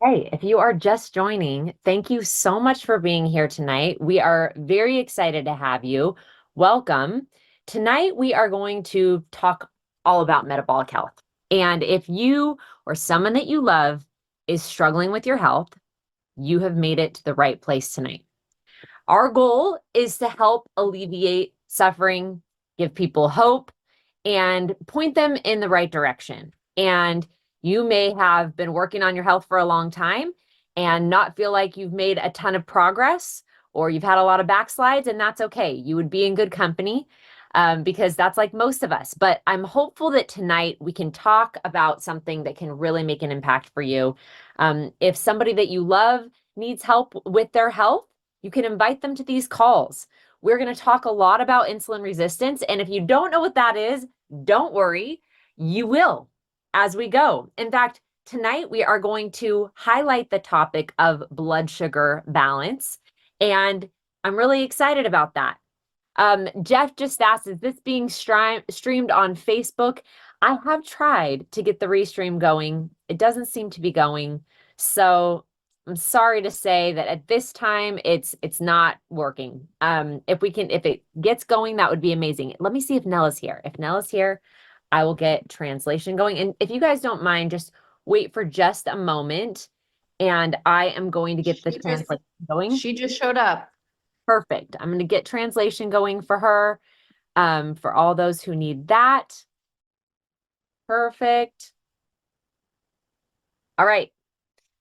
Hey, if you are just joining, thank you so much for being here tonight. We are very excited to have you. Welcome. Tonight, we are going to talk all about metabolic health. And if you or someone that you love is struggling with your health, you have made it to the right place tonight. Our goal is to help alleviate suffering, give people hope, and point them in the right direction. And you may have been working on your health for a long time and not feel like you've made a ton of progress, or you've had a lot of backslides, and that's okay. You would be in good company, because that's like most of us. But I'm hopeful that tonight we can talk about something that can really make an impact for you. If somebody that you love needs help with their health, you can invite them to these calls. We're going to talk a lot about insulin resistance. And if you don't know what that is, don't worry, you will as we go. In fact, tonight we are going to highlight the topic of blood sugar balance. And I'm really excited about that. Jeff just asked, is this being streamed on Facebook? I have tried to get the restream going. It doesn't seem to be going. So I'm sorry to say that at this time it's not working. If it gets going, that would be amazing. Let me see if Nella's here. If Nella's here, I will get translation going. And if you guys don't mind, just wait for just a moment, and I am going to get the translation going. She just showed up. Perfect. I'm going to get translation going for her, for all those who need that. Perfect. All right.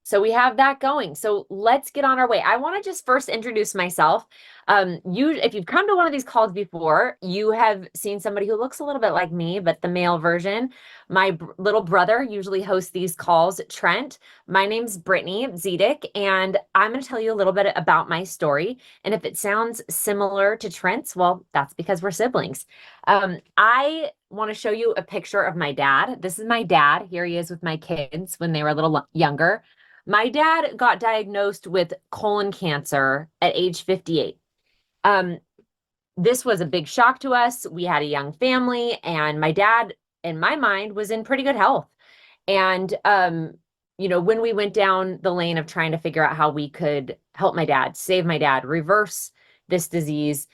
So we have that going. So let's get on our way. I want to just first introduce myself. If you've come to one of these calls before, you have seen somebody who looks a little bit like me, but the male version. My little brother usually hosts these calls, Trent. My name's Brittany Zedick, and I'm going to tell you a little bit about my story. And if it sounds similar to Trent's, well, that's because we're siblings. I want to show you a picture of my dad. This is my dad. Here he is with my kids when they were a little younger. My dad got diagnosed with colon cancer at age 58. Um, this was a big shock to us. We had a young family, and my dad, in my mind, was in pretty good health. And when we went down the lane of trying to figure out how we could help my dad, save my dad, reverse this disease,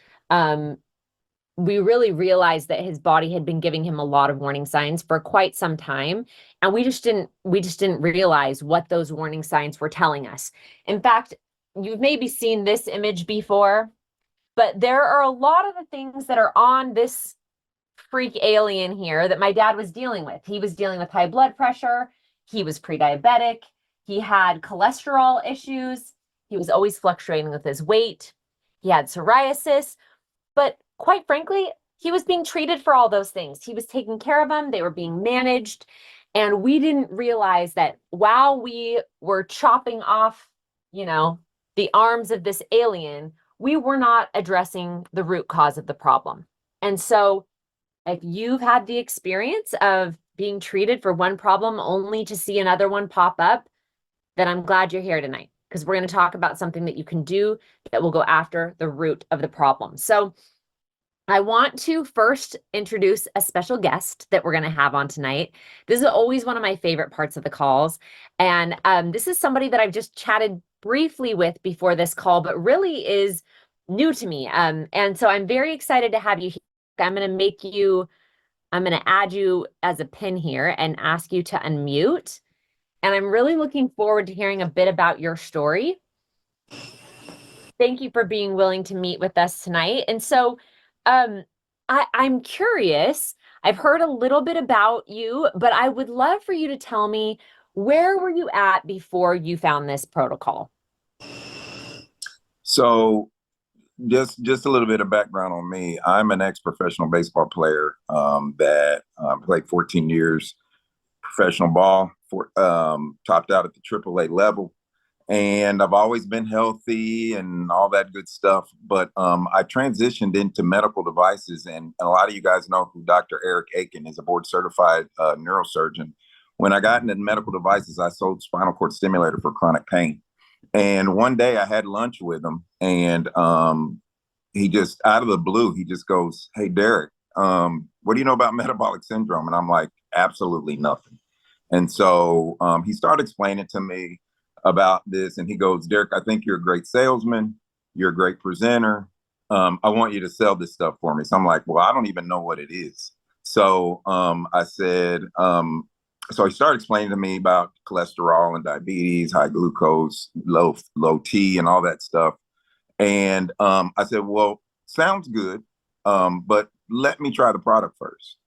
we really realized that his body had been giving him a lot of warning signs for quite some time, and we just didn't realize what those warning signs were telling us. In fact, you've maybe seen this image before, but there are a lot of the things that are on this freak alien here that my dad was dealing with. He was dealing with high blood pressure, he was pre-diabetic, he had cholesterol issues, he was always fluctuating with his weight, he had psoriasis. But quite frankly, he was being treated for all those things. He was taking care of them, they were being managed. And we didn't realize that while we were chopping off, the arms of this alien, we were not addressing the root cause of the problem. And so, if you've had the experience of being treated for one problem only to see another one pop up, then I'm glad you're here tonight, because we're going to talk about something that you can do that will go after the root of the problem. So I want to first introduce a special guest that we're going to have on tonight. This is always one of my favorite parts of the calls. And this is somebody that I've just chatted briefly with before this call, but really is new to me. And so I'm very excited to have you here. I'm going to add you as a pin here and ask you to unmute. And I'm really looking forward to hearing a bit about your story. Thank you for being willing to meet with us tonight. And so I'm curious. I've heard a little bit about you, but I would love for you to tell me, where were you at before you found this protocol? So just a little bit of background on me. I'm an ex-professional baseball player that played 14 years professional ball, topped out at the AAA level. And I've always been healthy and all that good stuff. But I transitioned into medical devices. And a lot of you guys know who Dr. Eric Aiken is, a board certified neurosurgeon. When I got into medical devices, I sold spinal cord stimulator for chronic pain. And one day I had lunch with him, and he just, out of the blue, he just goes, "Hey, Derek, what do you know about metabolic syndrome?" And I'm like, "Absolutely nothing." And so he started explaining to me about this. And he goes, Derek, I think you're a great salesman. You're a great presenter. I want you to sell this stuff for me. So I'm like, well, I don't even know what it is. So I said, so he started explaining to me about cholesterol and diabetes, high glucose, low T, and all that stuff. And I said, well, sounds good, but let me try the product first,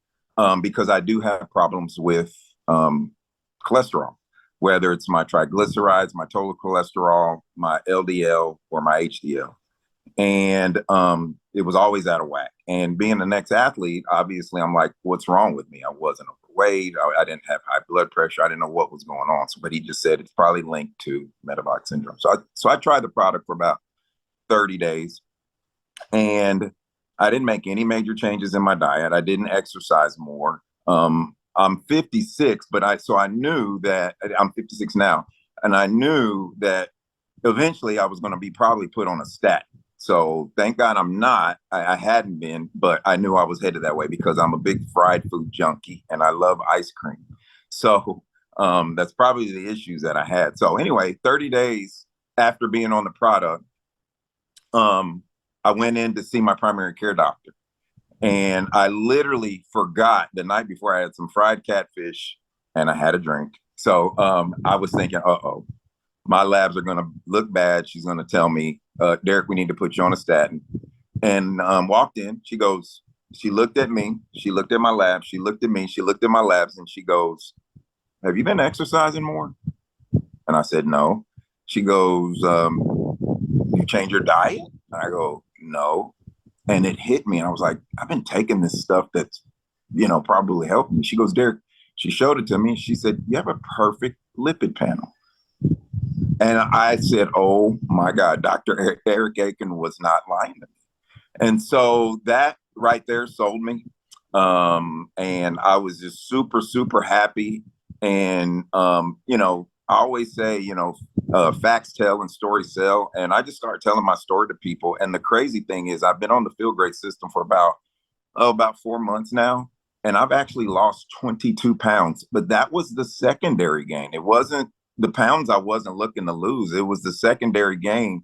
because I do have problems with cholesterol, whether it's my triglycerides, my total cholesterol, my LDL, or my HDL. And it was always out of whack. And being an ex-athlete, obviously, I'm like, what's wrong with me? I wasn't overweight. I didn't have high blood pressure. I didn't know what was going on. So, but he just said it's probably linked to metabolic syndrome. So I tried the product for about 30 days, and I didn't make any major changes in my diet. I didn't exercise more. I'm 56, but I knew that I'm 56 now, and I knew that eventually I was going to be probably put on a statin. So thank God I'm not. I hadn't been, but I knew I was headed that way because I'm a big fried food junkie and I love ice cream. So that's probably the issues that I had. So anyway, 30 days after being on the product, I went in to see my primary care doctor. And I literally forgot the night before I had some fried catfish and I had a drink. So I was thinking, uh-oh, my labs are going to look bad. She's going to tell me, Derek, we need to put you on a statin. And walked in. She goes, she looked at me. She looked at my labs. She looked at me. She looked at my labs. And she goes, have you been exercising more? And I said, no. She goes, you change your diet? And I go, no. And it hit me. And I was like, I've been taking this stuff that's, probably helping me. She goes, Derek, she showed it to me. She said, you have a perfect lipid panel. And I said, oh my God, Dr. Eric Aiken was not lying to me. And so that right there sold me. And I was just super, super happy. And, I always say, facts tell and stories sell. And I just started telling my story to people. And the crazy thing is I've been on the Feel Great system for about 4 months now. And I've actually lost 22 pounds. But that was the secondary gain. It wasn't the pounds I wasn't looking to lose. It was the secondary gain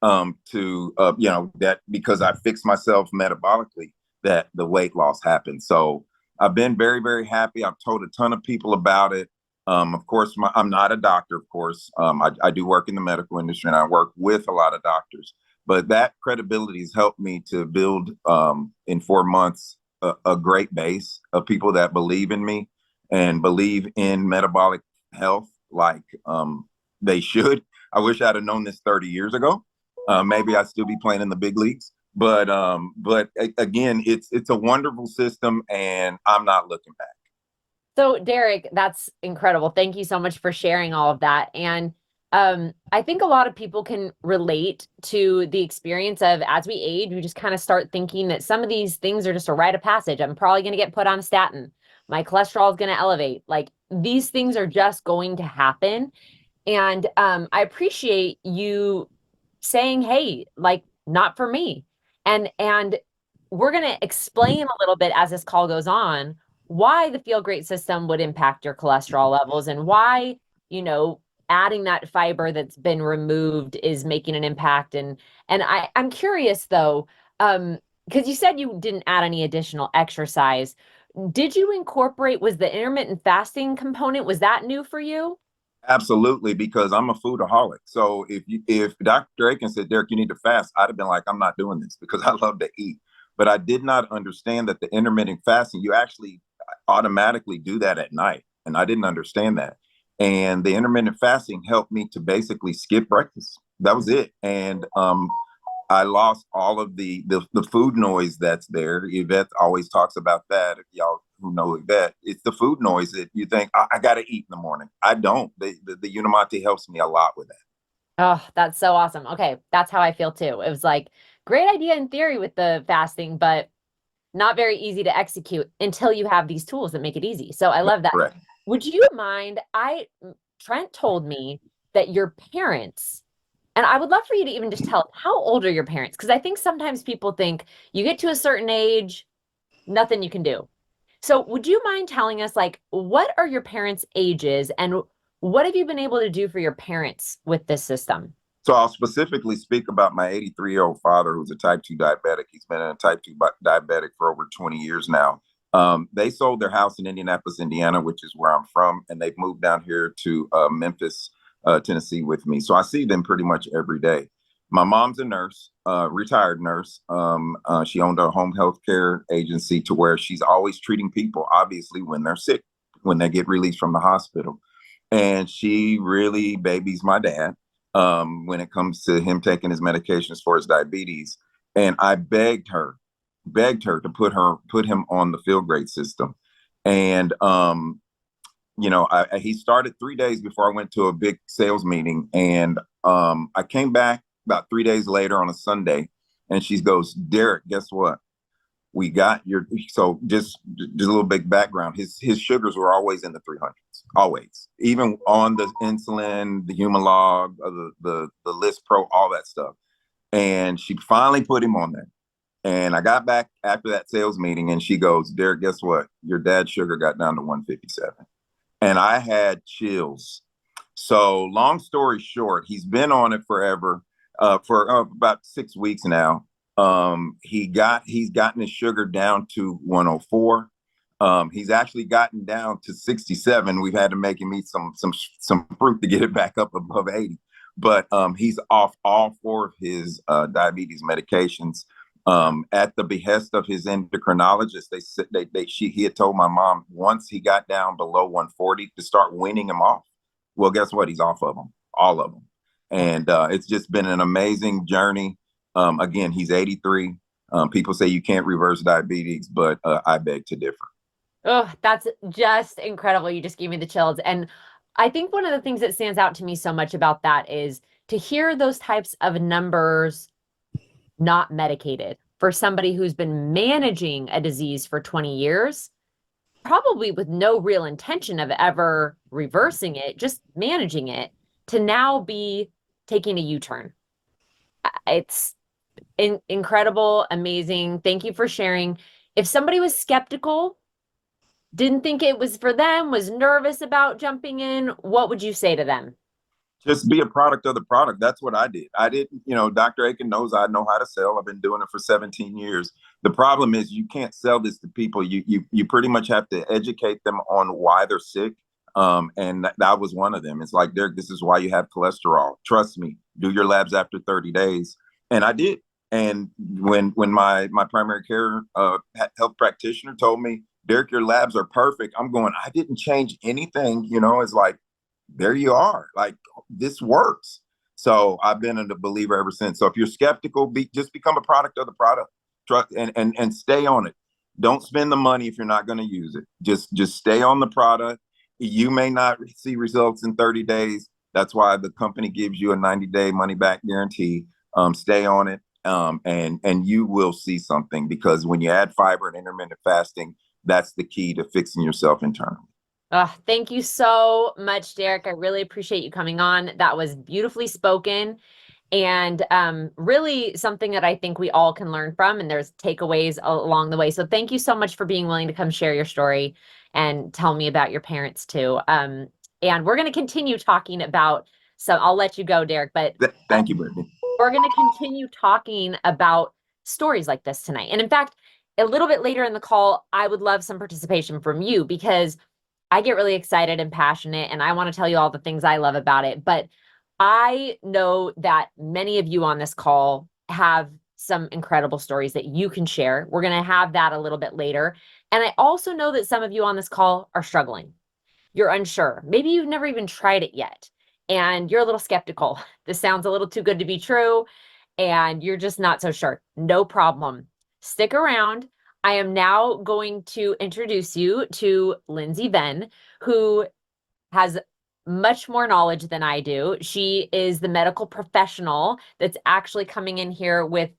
that because I fixed myself metabolically, that the weight loss happened. So I've been very, very happy. I've told a ton of people about it. Of course, I'm not a doctor, of course. I do work in the medical industry and I work with a lot of doctors. But that credibility has helped me to build in 4 months a great base of people that believe in me and believe in metabolic health like they should. I wish I'd have known this 30 years ago. Maybe I'd still be playing in the big leagues. But again, it's a wonderful system and I'm not looking back. So Derek, that's incredible. Thank you so much for sharing all of that. And I think a lot of people can relate to the experience of as we age, we just kind of start thinking that some of these things are just a rite of passage. I'm probably going to get put on a statin. My cholesterol is going to elevate. Like these things are just going to happen. And I appreciate you saying, hey, like not for me. And we're going to explain a little bit as this call goes on why the Feel Great system would impact your cholesterol levels and why, adding that fiber that's been removed is making an impact. And I'm curious though, because you said you didn't add any additional exercise. Did you incorporate, was the intermittent fasting component, was that new for you? Absolutely, because I'm a foodaholic. So if Dr. Aiken said, Derek, you need to fast, I'd have been like, I'm not doing this because I love to eat. But I did not understand that the intermittent fasting, you actually automatically do that at night. And I didn't understand that. And the intermittent fasting helped me to basically skip breakfast. That was it. And I lost all of the food noise that's there. Yvette always talks about that. If y'all who know Yvette, it's the food noise that you think, I got to eat in the morning. I don't. The Unimate helps me a lot with that. Oh, that's so awesome. Okay. That's how I feel too. It was like great idea in theory with the fasting, but not very easy to execute until you have these tools that make it easy. So I love that. Correct. Would you mind? Trent told me that your parents, and I would love for you to even just tell us, how old are your parents? Because I think sometimes people think you get to a certain age, nothing you can do. So would you mind telling us, like, what are your parents' ages and What have you been able to do for your parents with this system? So I'll specifically speak about my 83-year-old father, who's a type 2 diabetic. He's been a type 2 diabetic for over 20 years now. They sold their house in Indianapolis, Indiana, which is where I'm from, and they've moved down here to Memphis, Tennessee with me. So I see them pretty much every day. My mom's a nurse, retired nurse. She owned a home health care agency to where she's always treating people, obviously, when they're sick, when they get released from the hospital. And she really babies my dad when it comes to him taking his medications for his diabetes. And I begged her to put him on the field grade system. And he started 3 days before I went to a big sales meeting, and I came back about 3 days later on a Sunday, and she goes, "Derek, guess what? We got your." So just a little big background. His sugars were always in the 300s, always, even on the insulin, the Humalog, the List Pro, all that stuff. And she finally put him on there. And I got back after that sales meeting, and she goes, "Derek, guess what? Your dad's sugar got down to 157." And I had chills. So long story short, he's been on it forever, for about 6 weeks now. He's gotten his sugar down to 104. He's actually gotten down to 67. We've had to make him eat some fruit to get it back up above 80. But he's off all 4 of his diabetes medications. At the behest of his endocrinologist, he had told my mom once he got down below 140 to start weaning him off. Well, guess what? He's off of them, all of them. And it's just been an amazing journey. Again, he's 83. People say you can't reverse diabetes, but I beg to differ. Oh, that's just incredible. You just gave me the chills. And I think one of the things that stands out to me so much about that is to hear those types of numbers not medicated for somebody who's been managing a disease for 20 years, probably with no real intention of ever reversing it, just managing it, to now be taking a U-turn. It's incredible, amazing. Thank you for sharing. If somebody was skeptical, didn't think it was for them, was nervous about jumping in, what would you say to them? Just be a product of the product. That's what I did. I didn't, Dr. Aiken knows I know how to sell. I've been doing it for 17 years. The problem is you can't sell this to people. You pretty much have to educate them on why they're sick. And that was one of them. It's like, Derek, this is why you have cholesterol. Trust me, do your labs after 30 days. And I did. And when my primary care health practitioner told me, Derek, your labs are perfect, I'm going, I didn't change anything. It's like, there you are. Like, this works. So I've been a believer ever since. So if you're skeptical, just become a product of the product. And stay on it. Don't spend the money if you're not going to use it. Just stay on the product. You may not see results in 30 days. That's why the company gives you a 90-day money-back guarantee. Stay on it, and you will see something, because when you add fiber and intermittent fasting, that's the key to fixing yourself internally. Thank you so much, Derek. I really appreciate you coming on. That was beautifully spoken, and really something that I think we all can learn from, and there's takeaways along the way. So thank you so much for being willing to come share your story and tell me about your parents too. And we're going to continue talking about, so I'll let you go, Derek, but thank you, Brittany. We're going to continue talking about stories like this tonight. And in fact, a little bit later in the call, I would love some participation from you, because I get really excited and passionate, and I want to tell you all the things I love about it. But I know that many of you on this call have some incredible stories that you can share. We're going to have that a little bit later. And I also know that some of you on this call are struggling. You're unsure. Maybe you've never even tried it yet, and you're a little skeptical. This sounds a little too good to be true, and you're just not so sure. No problem. Stick around. I am now going to introduce you to Lindsay Ven, who has much more knowledge than I do. She is the medical professional that's actually coming in here with,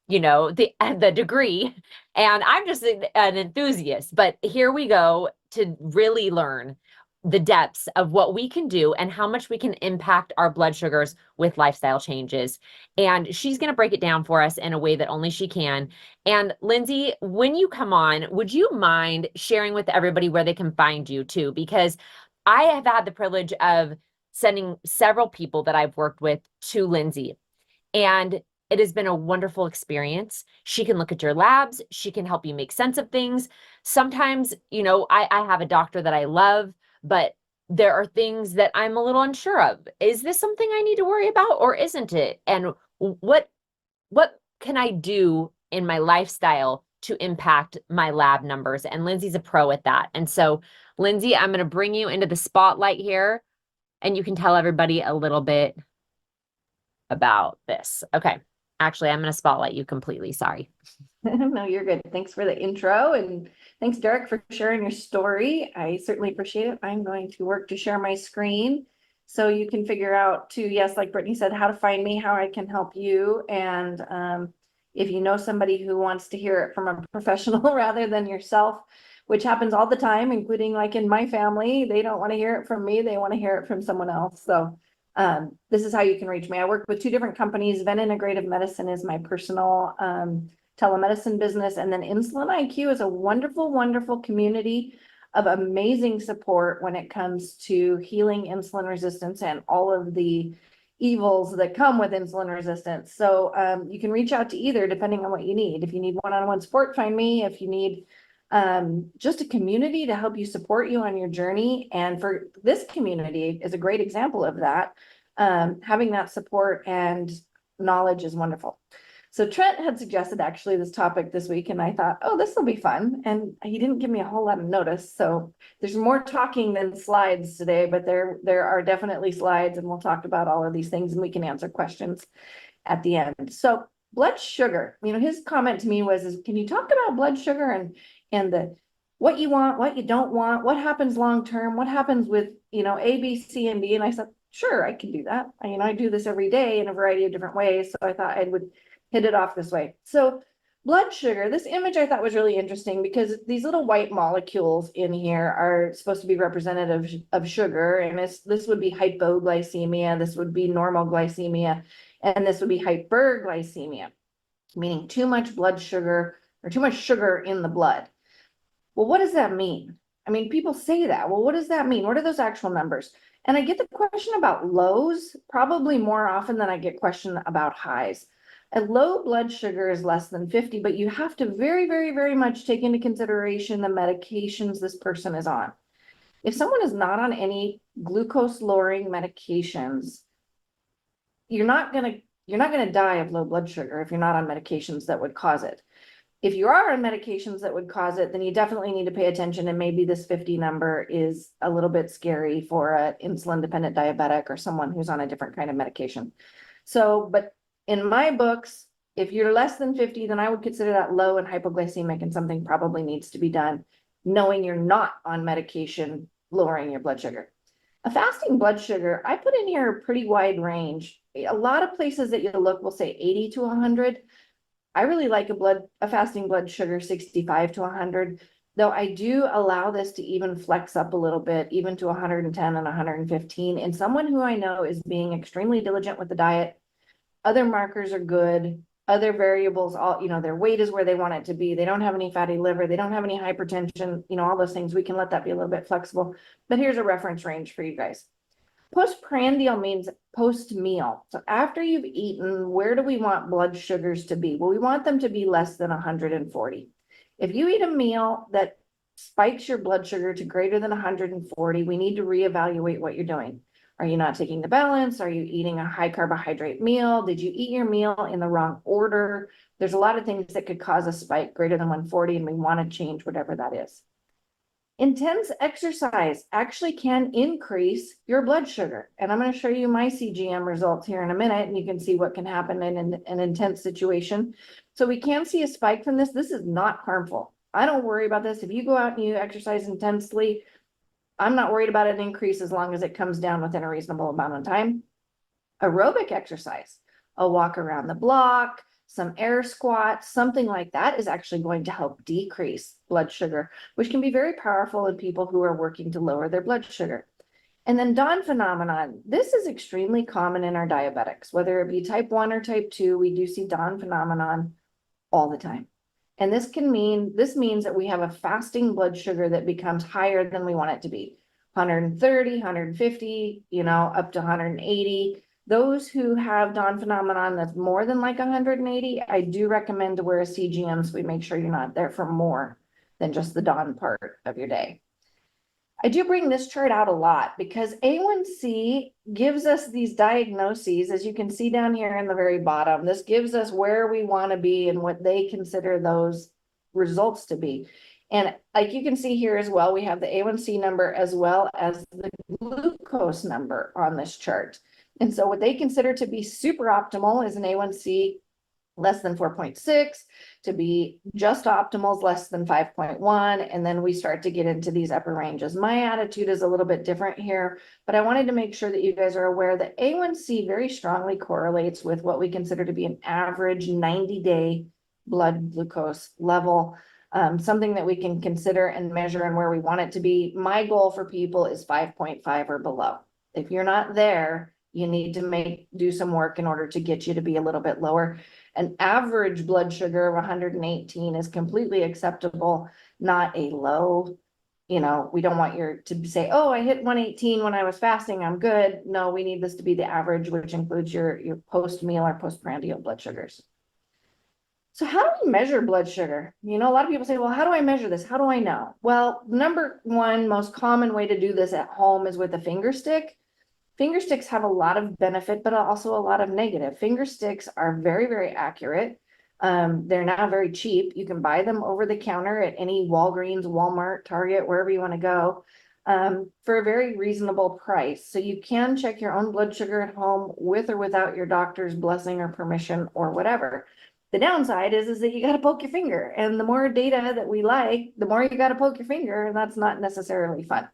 the degree, and I'm just an enthusiast. But here we go to really learn the depths of what we can do and how much we can impact our blood sugars with lifestyle changes. And she's going to break it down for us in a way that only she can. And Lindsay, when you come on, would you mind sharing with everybody where they can find you too? Because I have had the privilege of sending several people that I've worked with to Lindsay, and it has been a wonderful experience. She can look at your labs. She can help you make sense of things. Sometimes, I have a doctor that I love, but there are things that I'm a little unsure of. Is this something I need to worry about or isn't it? And what can I do in my lifestyle to impact my lab numbers? And Lindsay's a pro at that. And so, Lindsay, I'm going to bring you into the spotlight here, and you can tell everybody a little bit about this. Okay. Actually, I'm going to spotlight you completely. Sorry. No, you're good. Thanks for the intro, and thanks, Derek, for sharing your story. I certainly appreciate it. I'm going to work to share my screen so you can figure out too, yes, like Brittany said, how to find me, how I can help you. And if you know somebody who wants to hear it from a professional rather than yourself, which happens all the time, including like in my family, they don't want to hear it from me. They want to hear it from someone else. So this is how you can reach me. I work with 2 different companies. Venn Integrative Medicine is my personal telemedicine business. And then Insulin IQ is a wonderful, wonderful community of amazing support when it comes to healing insulin resistance and all of the evils that come with insulin resistance. So you can reach out to either depending on what you need. If you need one-on-one support, find me. If you need just a community to help you support you on your journey. And for this community is a great example of that. Having that support and knowledge is wonderful. So Trent had suggested actually this topic this week, and I thought, oh, this will be fun. And he didn't give me a whole lot of notice. So there's more talking than slides today, but there are definitely slides, and we'll talk about all of these things and we can answer questions at the end. So blood sugar, his comment to me was, can you talk about blood sugar and the what you want, what you don't want, what happens long term, what happens with, A, B, C, and D. And I said, sure, I can do that. I do this every day in a variety of different ways. So I thought I would hit it off this way. So blood sugar, this image I thought was really interesting because these little white molecules in here are supposed to be representative of sugar. And this would be hypoglycemia, this would be normal glycemia, and this would be hyperglycemia, meaning too much blood sugar or too much sugar in the blood. Well, what does that mean? People say that. Well, what does that mean? What are those actual numbers? And I get the question about lows probably more often than I get question about highs. A low blood sugar is less than 50, but you have to very, very, very much take into consideration the medications this person is on. If someone is not on any glucose lowering medications, you're not going to die of low blood sugar if you're not on medications that would cause it. If you are on medications that would cause it, then you definitely need to pay attention, and maybe this 50 number is a little bit scary for an insulin dependent diabetic or someone who's on a different kind of medication. So, but in my books, if you're less than 50, then I would consider that low and hypoglycemic, and something probably needs to be done, knowing you're not on medication lowering your blood sugar. A fasting blood sugar, I put in here a pretty wide range. A lot of places that you look will say 80 to 100. I really like a fasting blood sugar 65 to 100, though I do allow this to even flex up a little bit, even to 110 and 115. And someone who I know is being extremely diligent with the diet, other markers are good, other variables, their weight is where they want it to be. They don't have any fatty liver. They don't have any hypertension, all those things. We can let that be a little bit flexible, but here's a reference range for you guys. Postprandial means post-meal. So after you've eaten, where do we want blood sugars to be? Well, we want them to be less than 140. If you eat a meal that spikes your blood sugar to greater than 140, we need to reevaluate what you're doing. Are you not taking the balance? Are you eating a high carbohydrate meal? Did you eat your meal in the wrong order? There's a lot of things that could cause a spike greater than 140, and we want to change whatever that is. Intense exercise actually can increase your blood sugar. And I'm going to show you my CGM results here in a minute, and you can see what can happen in an intense situation. So we can see a spike from this. This is not harmful. I don't worry about this. If you go out and you exercise intensely, I'm not worried about an increase as long as it comes down within a reasonable amount of time. Aerobic exercise, a walk around the block, some air squats, something like that is actually going to help decrease blood sugar, which can be very powerful in people who are working to lower their blood sugar. And then Dawn phenomenon. This is extremely common in our diabetics, whether it be type 1 or type 2, we do see Dawn phenomenon all the time. And this means that we have a fasting blood sugar that becomes higher than we want it to be. 130, 150, up to 180. Those who have dawn phenomenon that's more than like 180, I do recommend to wear a CGM so we make sure you're not there for more than just the dawn part of your day. I do bring this chart out a lot because A1C gives us these diagnoses, as you can see down here in the very bottom. This gives us where we want to be and what they consider those results to be. And like you can see here as well, we have the A1C number as well as the glucose number on this chart. And so what they consider to be super optimal is an A1C less than 4.6, to be just optimal is less than 5.1, and then we start to get into these upper ranges. My attitude is a little bit different here, but I wanted to make sure that you guys are aware that A1C very strongly correlates with what we consider to be an average 90-day blood glucose level, something that we can consider and measure and where we want it to be. My goal for people is 5.5 or below. If you're not there, you need to do some work in order to get you to be a little bit lower. An average blood sugar of 118 is completely acceptable, not a low. We don't want to say, oh, I hit 118 when I was fasting, I'm good. No, we need this to be the average, which includes your post-meal or postprandial blood sugars. So how do we measure blood sugar? A lot of people say, well, how do I measure this? How do I know? Well, number one most common way to do this at home is with a finger stick. Finger sticks have a lot of benefit, but also a lot of negative. Finger sticks are very, very accurate. They're now very cheap. You can buy them over the counter at any Walgreens, Walmart, Target, wherever you want to go, for a very reasonable price. So you can check your own blood sugar at home with or without your doctor's blessing or permission or whatever. The downside is that you got to poke your finger. And the more data that we like, the more you got to poke your finger, and that's not necessarily fun.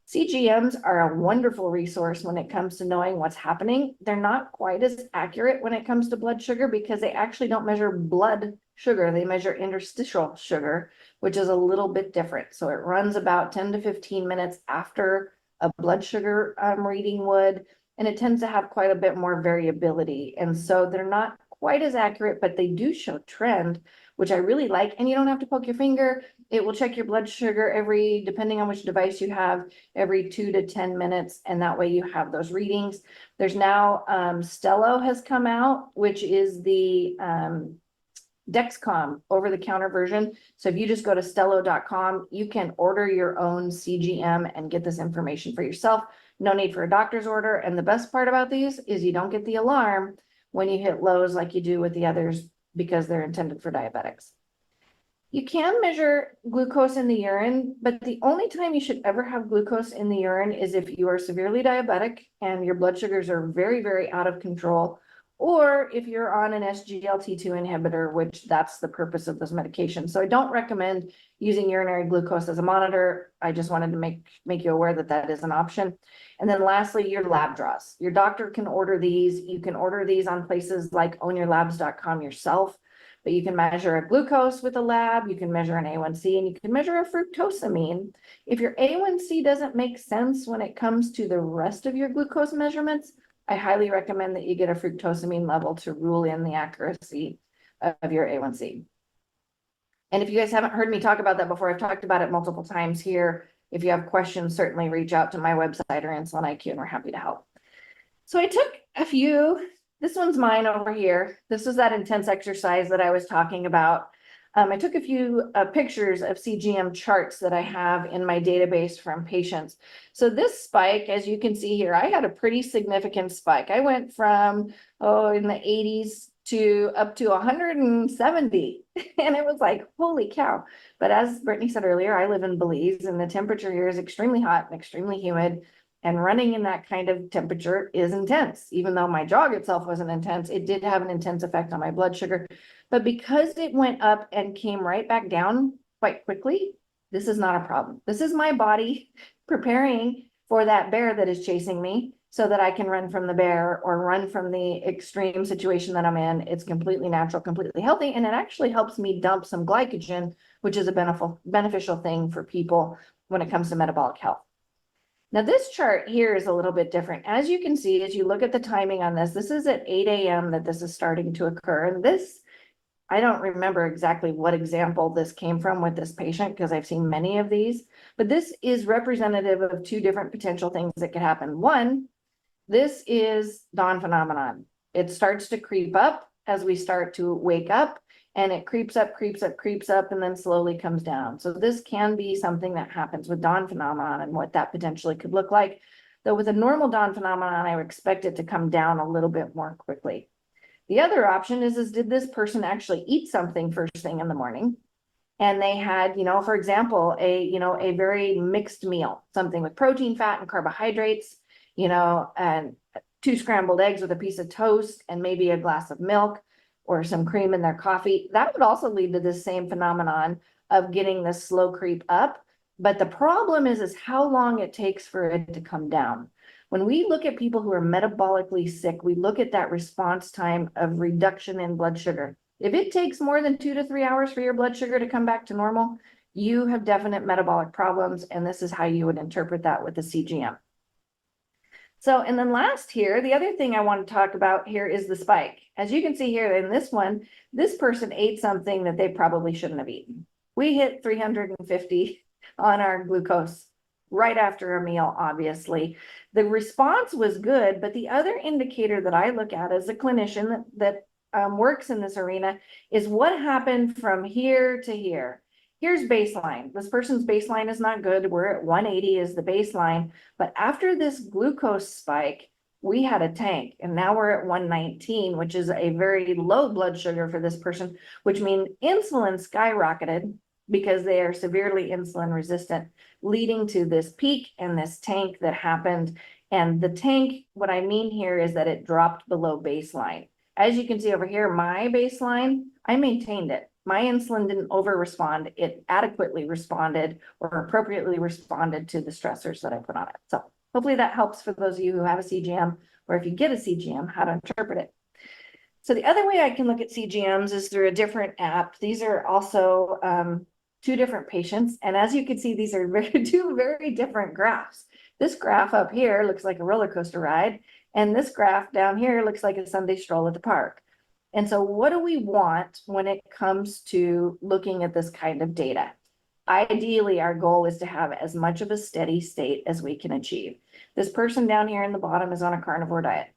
CGMs are a wonderful resource when it comes to knowing what's happening. They're not quite as accurate when it comes to blood sugar because they actually don't measure blood sugar. They measure interstitial sugar, which is a little bit different. So it runs about 10 to 15 minutes after a blood sugar reading would, and it tends to have quite a bit more variability. And so they're not quite as accurate, but they do show trend, which I really like. And you don't have to poke your finger. It will check your blood sugar depending on which device you have, every 2 to 10 minutes. And that way you have those readings. There's now Stelo has come out, which is the Dexcom over-the-counter version. So if you just go to stelo.com, you can order your own CGM and get this information for yourself. No need for a doctor's order. And the best part about these is you don't get the alarm when you hit lows like you do with the others because they're intended for diabetics. You can measure glucose in the urine, but the only time you should ever have glucose in the urine is if you are severely diabetic and your blood sugars are very, very out of control, or if you're on an SGLT2 inhibitor, which that's the purpose of this medication. So I don't recommend using urinary glucose as a monitor. I just wanted to make you aware that that is an option. And then lastly, your lab draws. Your doctor can order these. You can order these on places like ownyourlabs.com yourself, but you can measure a glucose with a lab, you can measure an A1C, and you can measure a fructosamine. If your A1C doesn't make sense when it comes to the rest of your glucose measurements, I highly recommend that you get a fructosamine level to rule in the accuracy of your A1C. And if you guys haven't heard me talk about that before, I've talked about it multiple times here. If you have questions, certainly reach out to my website or Insulin IQ, and we're happy to help. So I took a few. This one's mine over here. This is that intense exercise that I was talking about. I took a few pictures of CGM charts that I have in my database from patients. So this spike, as you can see here, I had a pretty significant spike. I went from, in the 80s to up to 170. And it was like, holy cow. But as Brittany said earlier, I live in Belize and the temperature here is extremely hot and extremely humid. And running in that kind of temperature is intense. Even though my jog itself wasn't intense, it did have an intense effect on my blood sugar. But because it went up and came right back down quite quickly, this is not a problem. This is my body preparing for that bear that is chasing me so that I can run from the bear or run from the extreme situation that I'm in. It's completely natural, completely healthy, and it actually helps me dump some glycogen, which is a beneficial thing for people when it comes to metabolic health. Now this chart here is a little bit different. As you can see, as you look at the timing on this, this is at 8 a.m. that this is starting to occur. And this I don't remember exactly what example this came from with this patient because I've seen many of these, but this is representative of two different potential things that could happen. One, this is dawn phenomenon. It starts to creep up as we start to wake up, and it creeps up, and then slowly comes down. So this can be something that happens with dawn phenomenon and what that potentially could look like. Though with a normal dawn phenomenon, I would expect it to come down a little bit more quickly. The other option is did this person actually eat something first thing in the morning? And they had, for example, a very mixed meal, something with protein, fat, and carbohydrates, and 2 scrambled eggs with a piece of toast and maybe a glass of milk or some cream in their coffee. That would also lead to this same phenomenon of getting this slow creep up. But the problem is how long it takes for it to come down. When we look at people who are metabolically sick, we look at that response time of reduction in blood sugar. If it takes more than 2 to 3 hours for your blood sugar to come back to normal, you have definite metabolic problems, and this is how you would interpret that with the CGM. So, and then last here, the other thing I want to talk about here is the spike. As you can see here in this one, this person ate something that they probably shouldn't have eaten. We hit 350 on our glucose right after a meal, obviously. The response was good, but the other indicator that I look at as a clinician that works in this arena is what happened from here to here. Here's baseline. This person's baseline is not good. We're at 180 is the baseline. But after this glucose spike, we had a tank, and now we're at 119, which is a very low blood sugar for this person, which means insulin skyrocketed because they are severely insulin resistant, leading to this peak and this tank that happened. And the tank, what I mean here is that it dropped below baseline. As you can see over here, my baseline, I maintained it. My insulin didn't over respond. It adequately responded or appropriately responded to the stressors that I put on it. So hopefully that helps for those of you who have a CGM, or if you get a CGM, how to interpret it. So the other way I can look at CGMs is through a different app. These are also 2 different patients. And as you can see, these are two very different graphs. This graph up here looks like a roller coaster ride. And this graph down here looks like a Sunday stroll at the park. And so what do we want when it comes to looking at this kind of data? Ideally, our goal is to have as much of a steady state as we can achieve. This person down here in the bottom is on a carnivore diet.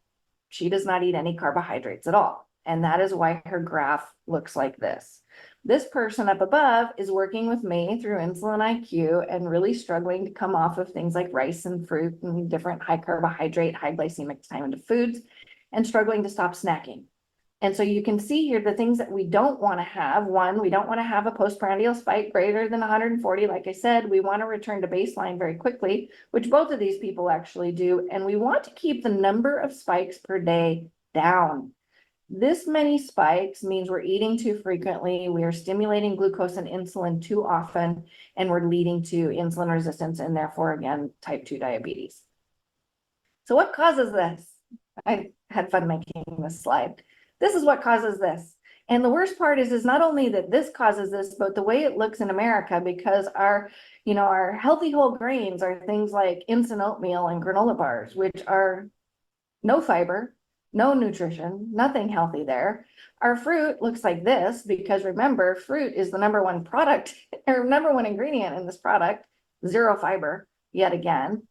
She does not eat any carbohydrates at all. And that is why her graph looks like this. This person up above is working with me through insulin IQ and really struggling to come off of things like rice and fruit and different high carbohydrate, high glycemic time into foods, and struggling to stop snacking. And so you can see here the things that we don't want to have. One, we don't want to have a postprandial spike greater than 140. Like I said, we want to return to baseline very quickly, which both of these people actually do. And we want to keep the number of spikes per day down. This many spikes means we're eating too frequently, we are stimulating glucose and insulin too often, and we're leading to insulin resistance and therefore, again, type 2 diabetes. So what causes this? I had fun making this slide. This is what causes this. And the worst part is not only that this causes this, but the way it looks in America, because our healthy whole grains are things like instant oatmeal and granola bars, which are no fiber, no nutrition, nothing healthy there. Our fruit looks like this because remember, fruit is the #1 product or #1 ingredient in this product, 0 fiber, yet again.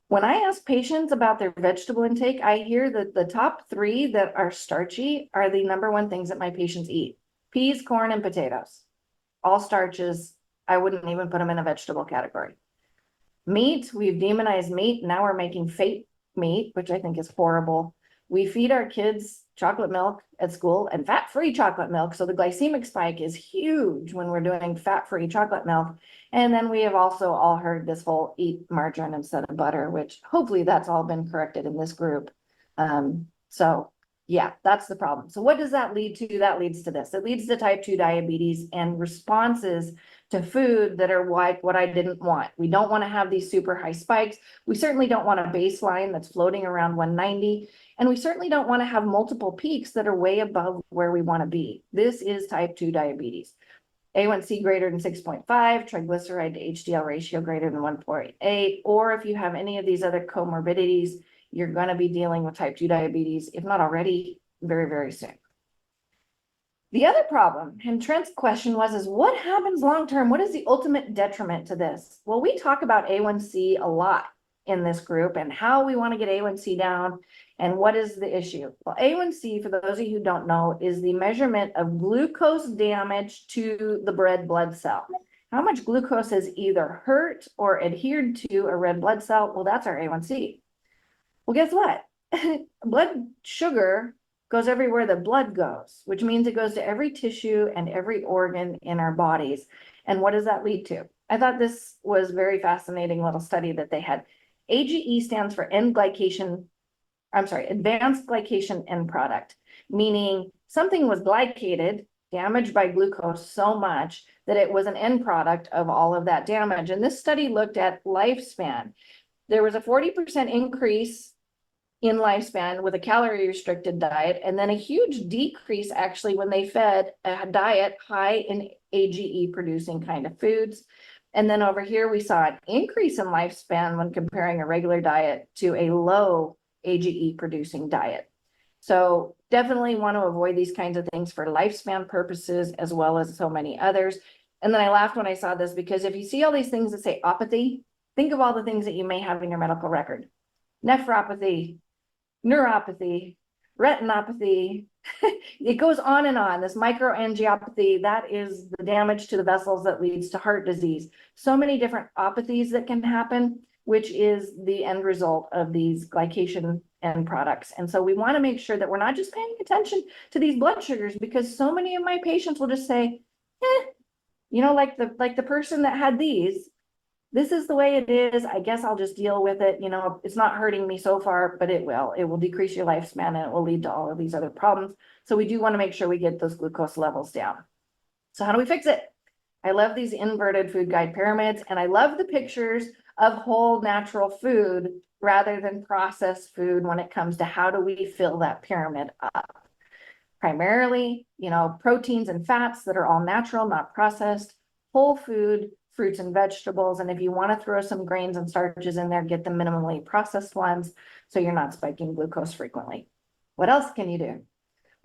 When I ask patients about their vegetable intake, I hear that the top 3 that are starchy are the #1 things that my patients eat. Peas, corn, and potatoes. All starches. I wouldn't even put them in a vegetable category. Meat, we've demonized meat. Now we're making fake meat, which I think is horrible. We feed our kids chocolate milk at school and fat-free chocolate milk. So the glycemic spike is huge when we're doing fat-free chocolate milk. And then we have also all heard this whole eat margarine instead of butter, which hopefully that's all been corrected in this group. So yeah, that's the problem. So what does that lead to? That leads to this. It leads to type 2 diabetes and responses to food that are like what I didn't want. We don't want to have these super high spikes. We certainly don't want a baseline that's floating around 190. And we certainly don't want to have multiple peaks that are way above where we want to be. This is type 2 diabetes. A1C greater than 6.5, triglyceride to HDL ratio greater than 1.8, or if you have any of these other comorbidities, you're going to be dealing with type 2 diabetes, if not already, very, very soon. The other problem, and Trent's question was, is what happens long-term? What is the ultimate detriment to this? Well, we talk about A1C a lot in this group and how we want to get A1C down and what is the issue. Well, A1C, for those of you who don't know, is the measurement of glucose damage to the red blood cell. How much glucose has either hurt or adhered to a red blood cell? Well, that's our A1C. Well, guess what? Blood sugar goes everywhere the blood goes, which means it goes to every tissue and every organ in our bodies. And what does that lead to? I thought this was very fascinating little study that they had. AGE stands for advanced glycation end product, meaning something was glycated, damaged by glucose so much that it was an end product of all of that damage. And this study looked at lifespan. There was a 40% increase in lifespan with a calorie restricted diet, and then a huge decrease actually when they fed a diet high in AGE producing kind of foods. And then over here, we saw an increase in lifespan when comparing a regular diet to a low AGE producing diet. So definitely want to avoid these kinds of things for lifespan purposes, as well as so many others. And then I laughed when I saw this, because if you see all these things that say apathy, think of all the things that you may have in your medical record. Nephropathy, neuropathy, retinopathy, it goes on and on. This microangiopathy, that is the damage to the vessels that leads to heart disease. So many different apathies that can happen, which is the end result of these glycation end products. And so we want to make sure that we're not just paying attention to these blood sugars, because so many of my patients will just say, like the person that had these, this is the way it is. I guess I'll just deal with it. It's not hurting me so far, but it will decrease your lifespan and it will lead to all of these other problems. So we do want to make sure we get those glucose levels down. So how do we fix it? I love these inverted food guide pyramids, and I love the pictures of whole natural food rather than processed food when it comes to how do we fill that pyramid up. Primarily, proteins and fats that are all natural, not processed, whole food, fruits and vegetables. And if you want to throw some grains and starches in there, get the minimally processed ones so you're not spiking glucose frequently. What else can you do?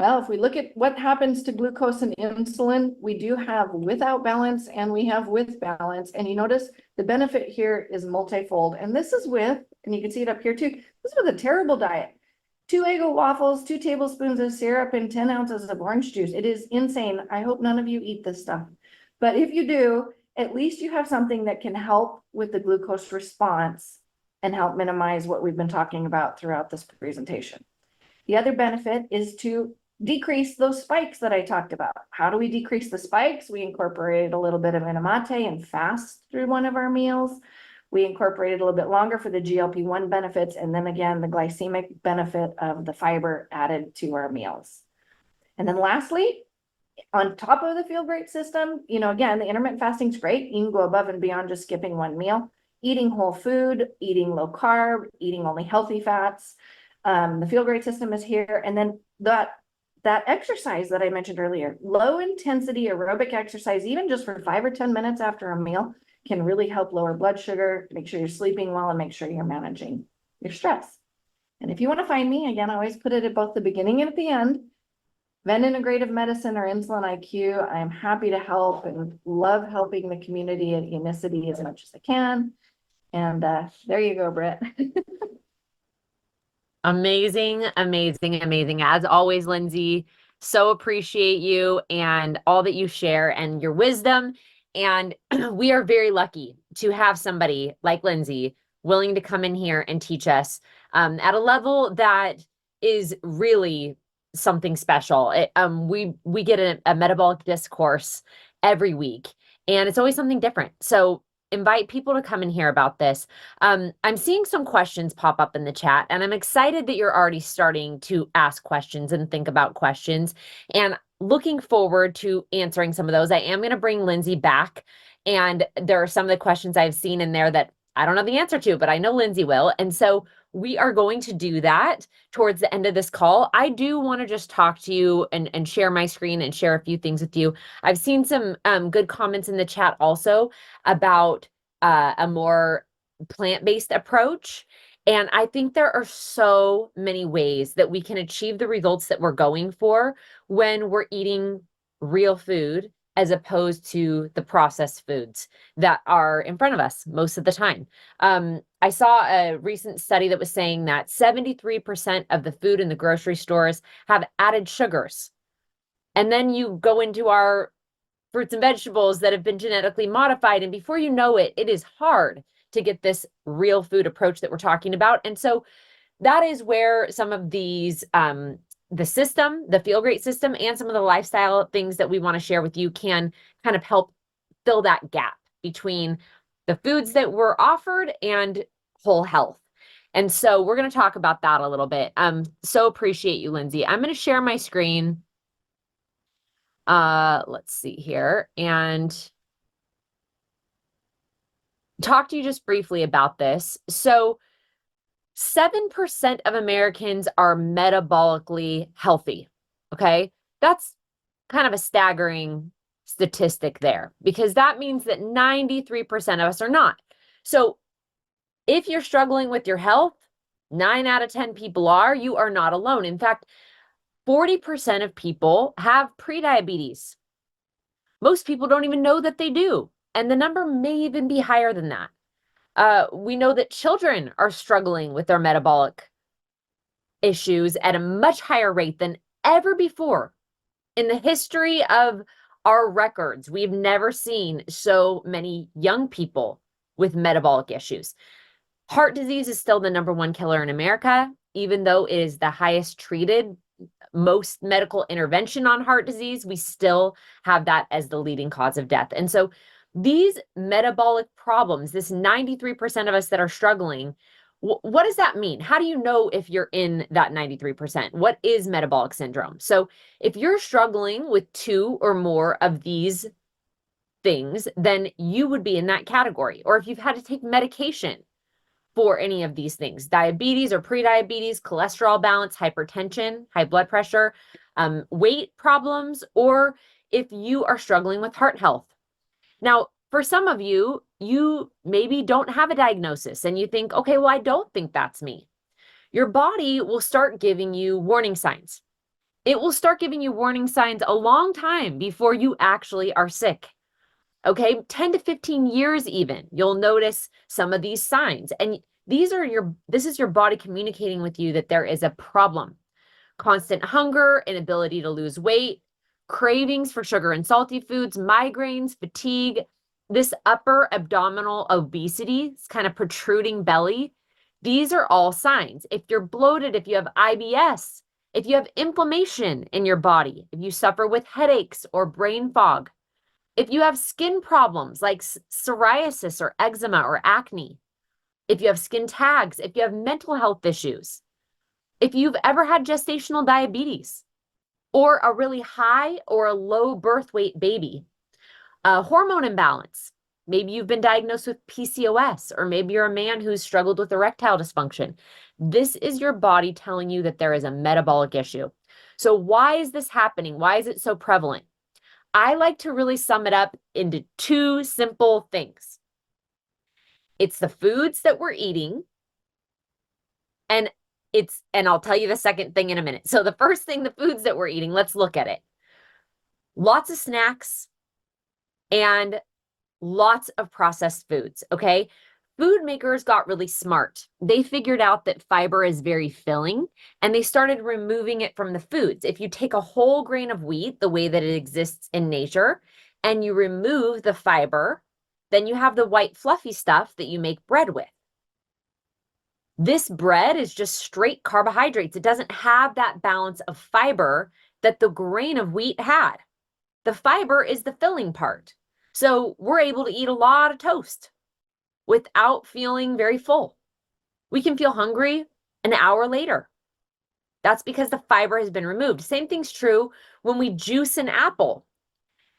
Well, if we look at what happens to glucose and insulin, we do have without balance and we have with balance. And you notice the benefit here is multifold. And this is with, and you can see it up here too, this is with a terrible diet. 2 Eggo waffles, 2 tablespoons of syrup, and 10 ounces of orange juice. It is insane. I hope none of you eat this stuff. But if you do, at least you have something that can help with the glucose response and help minimize what we've been talking about throughout this presentation. The other benefit is to decrease those spikes that I talked about. How do we decrease the spikes? We incorporated a little bit of Unimate and fast through one of our meals. We incorporated a little bit longer for the GLP-1 benefits, and then again, the glycemic benefit of the fiber added to our meals. And then lastly, on top of the Feel Great system, again, the intermittent fasting is great. You can go above and beyond just skipping one meal, eating whole food, eating low carb, eating only healthy fats. The Feel Great system is here. And then that exercise that I mentioned earlier, low intensity aerobic exercise, even just for 5 or 10 minutes after a meal, can really help lower blood sugar, make sure you're sleeping well, and make sure you're managing your stress. And if you want to find me, again, I always put it at both the beginning and at the end. Venn Integrative Medicine or Insulin IQ. I'm happy to help and love helping the community at Unicity as much as I can. And there you go, Britt. Amazing, amazing, amazing. As always, Lindsay, so appreciate you and all that you share and your wisdom. And we are very lucky to have somebody like Lindsay willing to come in here and teach us at a level that is really something special. We get a metabolic discourse every week, and it's always something different. So invite people to come and hear about this. I'm seeing some questions pop up in the chat, and I'm excited that you're already starting to ask questions and think about questions, and looking forward to answering some of those. I am going to bring Lindsay back, and there are some of the questions I've seen in there that I don't know the answer to, but I know Lindsay will. And so we are going to do that towards the end of this call. I do want to just talk to you and share my screen and share a few things with you. I've seen some good comments in the chat also about a more plant-based approach. And I think there are so many ways that we can achieve the results that we're going for when we're eating real food as opposed to the processed foods that are in front of us most of the time. I saw a recent study that was saying that 73% of the food in the grocery stores have added sugars. And then you go into our fruits and vegetables that have been genetically modified, and before you know it, it is hard to get this real food approach that we're talking about. And so that is where some of these the system, the Feel Great system, and some of the lifestyle things that we want to share with you can kind of help fill that gap between the foods that were offered and whole health. And so we're going to talk about that a little bit. So appreciate you, Lindsay. I'm going to share my screen. Let's see here and talk to you just briefly about this. So 7% of Americans are metabolically healthy. Okay. That's kind of a staggering statistic there, because that means that 93% of us are not. So if you're struggling with your health, 9 out of 10 people are, you are not alone. In fact, 40% of people have prediabetes. Most people don't even know that they do. And the number may even be higher than that. We know that children are struggling with their metabolic issues at a much higher rate than ever before. In the history of our records, we've never seen so many young people with metabolic issues. Heart disease is still the #1 killer in America, even though it is the highest treated, most medical intervention on heart disease, we still have that as the leading cause of death. And so these metabolic problems, this 93% of us that are struggling, what does that mean? How do you know if you're in that 93%? What is metabolic syndrome? So if you're struggling with 2 or more of these things, then you would be in that category. Or if you've had to take medication for any of these things, diabetes or prediabetes, cholesterol balance, hypertension, high blood pressure, weight problems, or if you are struggling with heart health. Now, for some of you, you maybe don't have a diagnosis and you think, okay, well, I don't think that's me. Your body will start giving you warning signs. It will start giving you warning signs a long time before you actually are sick. Okay, 10 to 15 years even, you'll notice some of these signs. And this is your body communicating with you that there is a problem. Constant hunger, inability to lose weight, cravings for sugar and salty foods, migraines, fatigue, this upper abdominal obesity, it's kind of protruding belly. These are all signs. If you're bloated, if you have IBS, if you have inflammation in your body, if you suffer with headaches or brain fog, if you have skin problems like psoriasis or eczema or acne, if you have skin tags, if you have mental health issues, if you've ever had gestational diabetes or a really high or a low birth weight baby, hormone imbalance, maybe you've been diagnosed with PCOS, or maybe you're a man who's struggled with erectile dysfunction. This is your body telling you that there is a metabolic issue. So why is this happening? Why is it so prevalent? I like to really sum it up into 2 simple things. It's the foods that we're eating, and I'll tell you the second thing in a minute. So the first thing, the foods that we're eating, let's look at it. Lots of snacks and lots of processed foods, okay? Food makers got really smart. They figured out that fiber is very filling, and they started removing it from the foods. If you take a whole grain of wheat, the way that it exists in nature, and you remove the fiber, then you have the white fluffy stuff that you make bread with. This bread is just straight carbohydrates. It doesn't have that balance of fiber that the grain of wheat had. The fiber is the filling part. So we're able to eat a lot of toast without feeling very full. We can feel hungry an hour later. That's because the fiber has been removed. Same thing's true when we juice an apple.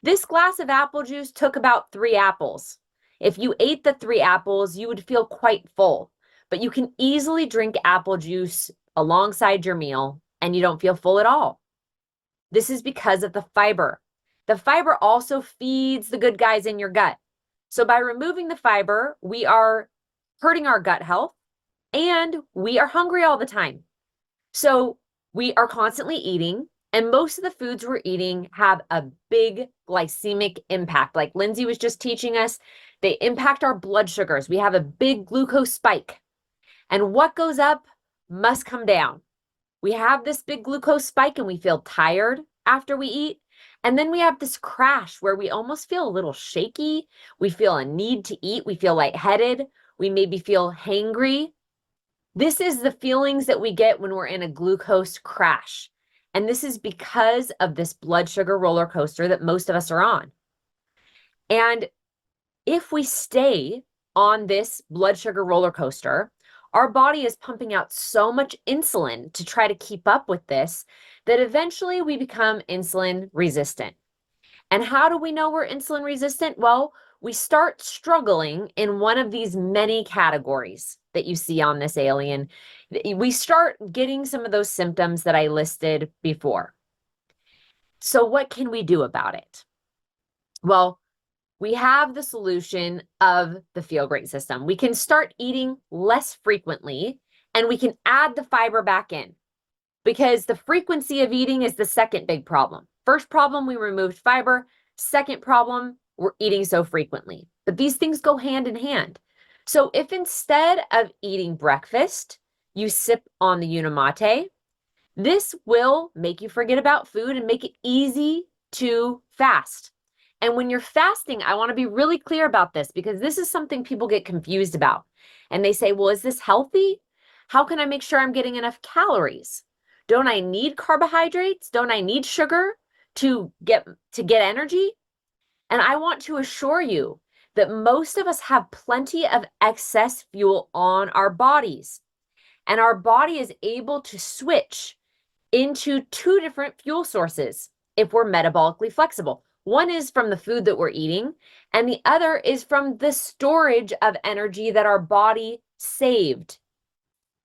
This glass of apple juice took about 3 apples. If you ate the 3 apples, you would feel quite full, but you can easily drink apple juice alongside your meal and you don't feel full at all. This is because of the fiber. The fiber also feeds the good guys in your gut. So by removing the fiber, we are hurting our gut health and we are hungry all the time. So we are constantly eating And most of the foods we're eating have a big glycemic impact. Like Lindsay was just teaching us, they impact our blood sugars. We have a big glucose spike. And what goes up must come down. We have this big glucose spike and we feel tired after we eat. And then we have this crash where we almost feel a little shaky. We feel a need to eat. We feel lightheaded. We maybe feel hangry. This is the feelings that we get when we're in a glucose crash. And this is because of this blood sugar roller coaster that most of us are on. And if we stay on this blood sugar roller coaster, our body is pumping out so much insulin to try to keep up with this that eventually we become insulin resistant. And how do we know we're insulin resistant? Well, we start struggling in one of these many categories that you see on this alien. We start getting some of those symptoms that I listed before. So what can we do about it? Well, we have the solution of the Feel Great system. We can start eating less frequently and we can add the fiber back in, because the frequency of eating is the second big problem. First problem, we removed fiber. Second problem, we're eating so frequently. But these things go hand in hand. So if instead of eating breakfast, you sip on the Unimate, this will make you forget about food and make it easy to fast. And when you're fasting, I want to be really clear about this, because this is something people get confused about. And they say, well, is this healthy? How can I make sure I'm getting enough calories? Don't I need carbohydrates? Don't I need sugar to get energy? And I want to assure you that most of us have plenty of excess fuel on our bodies. And our body is able to switch into two different fuel sources if we're metabolically flexible. One is from the food that we're eating, and the other is from the storage of energy that our body saved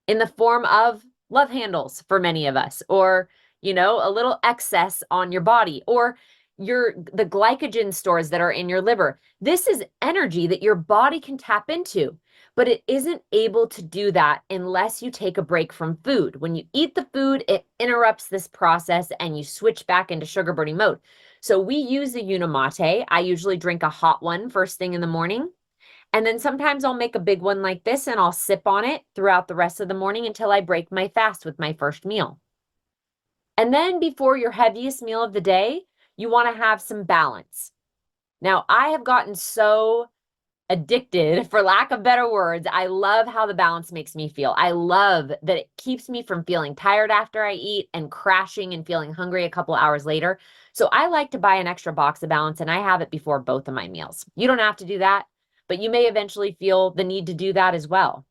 in the form of love handles for many of us, or, you know, a little excess on your body, or the glycogen stores that are in your liver. This is energy that your body can tap into, but it isn't able to do that unless you take a break from food. When you eat the food, it interrupts this process and you switch back into sugar burning mode. So we use the Unimate. I usually drink a hot one first thing in the morning. And then sometimes I'll make a big one like this and I'll sip on it throughout the rest of the morning until I break my fast with my first meal. And then before your heaviest meal of the day, you want to have some balance. Now, I have gotten so addicted, for lack of better words. I love how the balance makes me feel. I love that it keeps me from feeling tired after I eat and crashing and feeling hungry a couple hours later. So I like to buy an extra box of Balance, and I have it before both of my meals. You don't have to do that, but you may eventually feel the need to do that as well.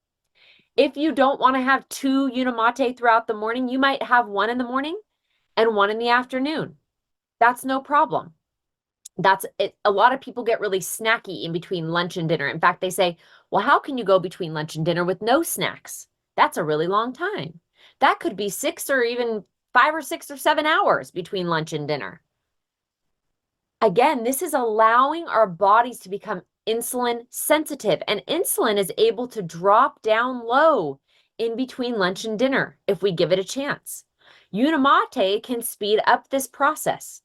If you don't want to have two Unimate throughout the morning, you might have one in the morning and one in the afternoon. That's no problem. That's it. A lot of people get really snacky in between lunch and dinner. In fact, they say, well, how can you go between lunch and dinner with no snacks? That's a really long time. That could be 6 or even 5 or 6 or 7 hours between lunch and dinner. Again, this is allowing our bodies to become insulin sensitive, and insulin is able to drop down low in between lunch and dinner if we give it a chance. Unimate can speed up this process.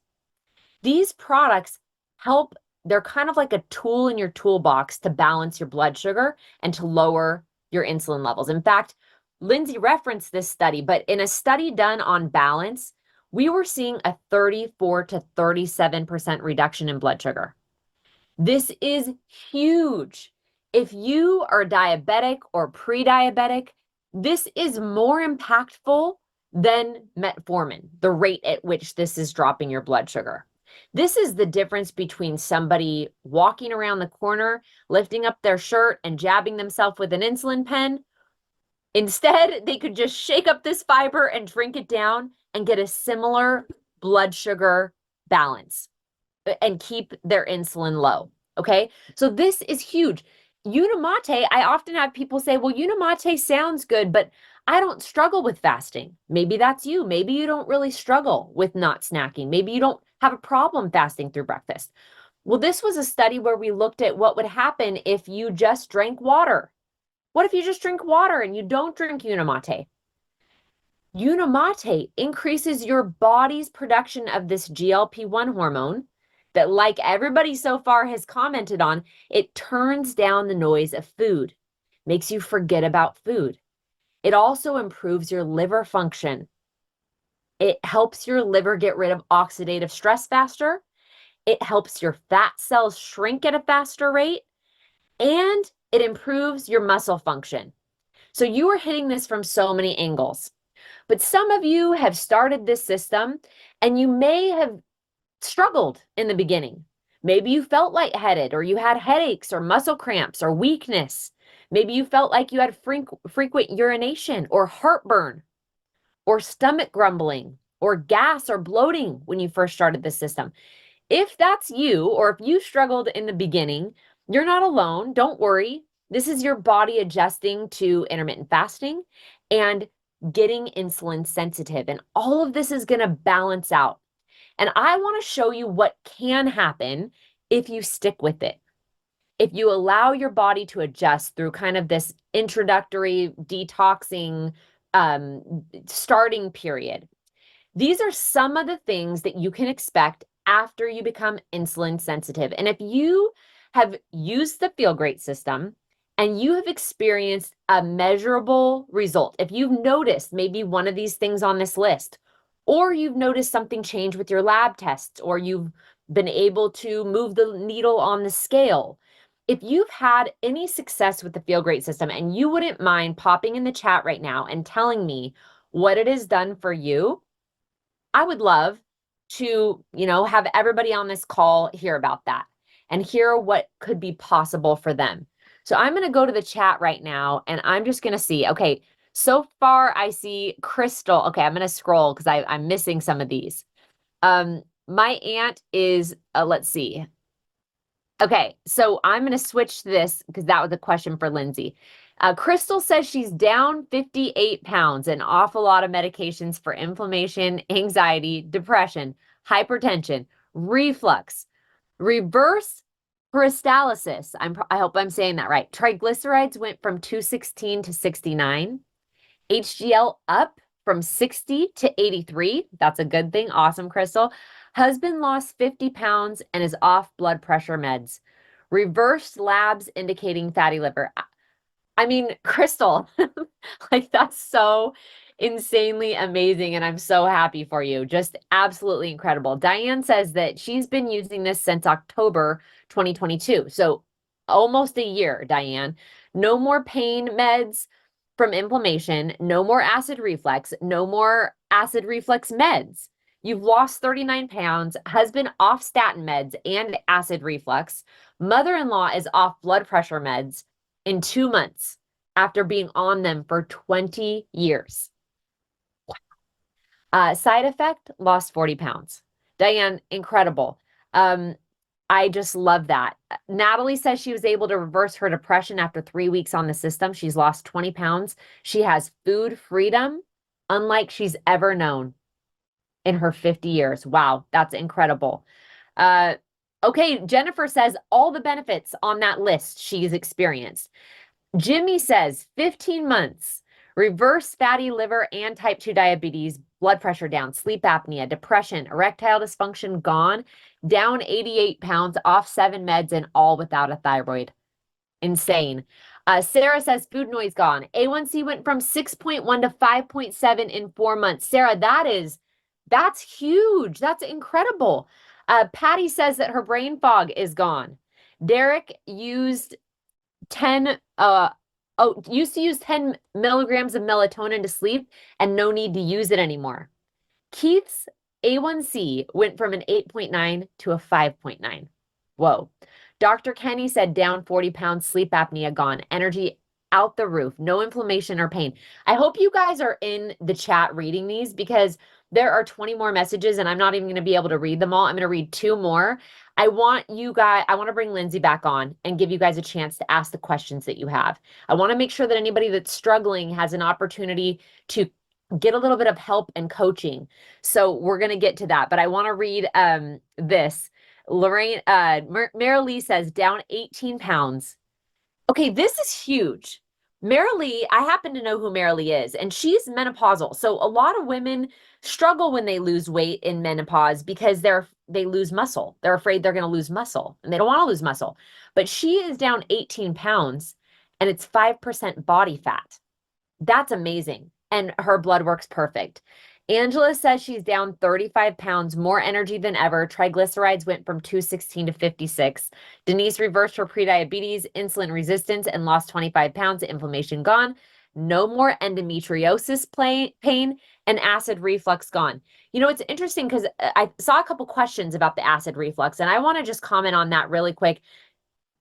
These products help. They're kind of like a tool in your toolbox to balance your blood sugar and to lower your insulin levels. In fact, Lindsay referenced this study, but in a study done on Balance, we were seeing a 34 to 37% reduction in blood sugar. This is huge. If you are diabetic or pre-diabetic, this is more impactful than metformin, the rate at which this is dropping your blood sugar. This is the difference between somebody walking around the corner, lifting up their shirt and jabbing themselves with an insulin pen. Instead, they could just shake up this fiber and drink it down and get a similar blood sugar balance and keep their insulin low. Okay, so this is huge. Unimate, I often have people say, well, Unimate sounds good, but I don't struggle with fasting. Maybe that's you. Maybe you don't really struggle with not snacking. Maybe you don't have a problem fasting through breakfast. Well, this was a study where we looked at what would happen if you just drank water. What if you just drink water and you don't drink Unimate? Unimate increases your body's production of this GLP-1 hormone that, like everybody so far has commented on, it turns down the noise of food, makes you forget about food. It also improves your liver function. It helps your liver get rid of oxidative stress faster. It helps your fat cells shrink at a faster rate, and it improves your muscle function. So you are hitting this from so many angles. But some of you have started this system and you may have struggled in the beginning. Maybe you felt lightheaded, or you had headaches or muscle cramps or weakness. Maybe you felt like you had frequent urination or heartburn or stomach grumbling or gas or bloating when you first started this system. If that's you, or if you struggled in the beginning, you're not alone. Don't worry. This is your body adjusting to intermittent fasting and getting insulin sensitive. And all of this is going to balance out. And I want to show you what can happen if you stick with it. If you allow your body to adjust through kind of this introductory detoxing starting period. These are some of the things that you can expect after you become insulin sensitive. And if you have used the Feel Great system and you have experienced a measurable result, if you've noticed maybe one of these things on this list, or you've noticed something change with your lab tests, or you've been able to move the needle on the scale, if you've had any success with the Feel Great system and you wouldn't mind popping in the chat right now and telling me what it has done for you, I would love to, have everybody on this call hear about that and hear what could be possible for them. So I'm going to go to the chat right now and I'm just going to see, okay, so far I see Crystal. Okay, I'm going to scroll because I'm missing some of these. My aunt is, let's see. Okay, so I'm going to switch this because that was a question for Lindsay. Crystal says she's down 58 pounds and off a lot of medications for inflammation, anxiety, depression, hypertension, reflux, reverse peristalsis. I hope I'm saying that right. Triglycerides went from 216 to 69. HDL up from 60 to 83. That's a good thing. Awesome, Crystal. Husband lost 50 pounds and is off blood pressure meds. Reversed labs indicating fatty liver. I mean, Crystal, like that's so insanely amazing. And I'm so happy for you. Just absolutely incredible. Diane says that she's been using this since October 2022. So almost a year, Diane. No more pain meds from inflammation, no more acid reflux, no more acid reflux meds. You've lost 39 pounds, husband off statin meds and acid reflux. Mother-in-law is off blood pressure meds in 2 months after being on them for 20 years. Side effect, lost 40 pounds. Diane, incredible. I just love that. Natalie says she was able to reverse her depression after 3 weeks on the system. She's lost 20 pounds. She has food freedom, unlike she's ever known in her 50 years. Wow, that's incredible. Okay, Jennifer says all the benefits on that list she's experienced. Jimmy says 15 months, reverse fatty liver and type 2 diabetes, blood pressure down, sleep apnea, depression, erectile dysfunction gone, down 88 pounds, off 7 meds, and all without a thyroid. Insane. Sarah says food noise gone. A1C went from 6.1 to 5.7 in 4 months. Sarah, that's huge. That's incredible. Patty says that her brain fog is gone. Derek used 10 used to use 10 milligrams of melatonin to sleep and no need to use it anymore. Keith's A1C went from an 8.9 to a 5.9. Whoa. Dr. Kenny said down 40 pounds, sleep apnea gone, energy out the roof, no inflammation or pain. I hope you guys are in the chat reading these because there are 20 more messages and I'm not even going to be able to read them all. I'm going to read 2 more. I want to bring Lindsay back on and give you guys a chance to ask the questions that you have. I want to make sure that anybody that's struggling has an opportunity to get a little bit of help and coaching. So we're going to get to that, but I want to read this. Lorraine, Marilee says down 18 pounds. Okay, this is huge. Marilee, I happen to know who Marilee is, and she's menopausal. So a lot of women struggle when they lose weight in menopause because they lose muscle. They're afraid they're going to lose muscle, and they don't want to lose muscle. But she is down 18 pounds, and it's 5% body fat. That's amazing. And her blood work's perfect. Angela says she's down 35 pounds, more energy than ever. Triglycerides went from 216 to 56. Denise reversed her prediabetes, insulin resistance, and lost 25 pounds. Inflammation gone. No more endometriosis pain, and acid reflux gone. You know, it's interesting because I saw a couple questions about the acid reflux, and I want to just comment on that really quick.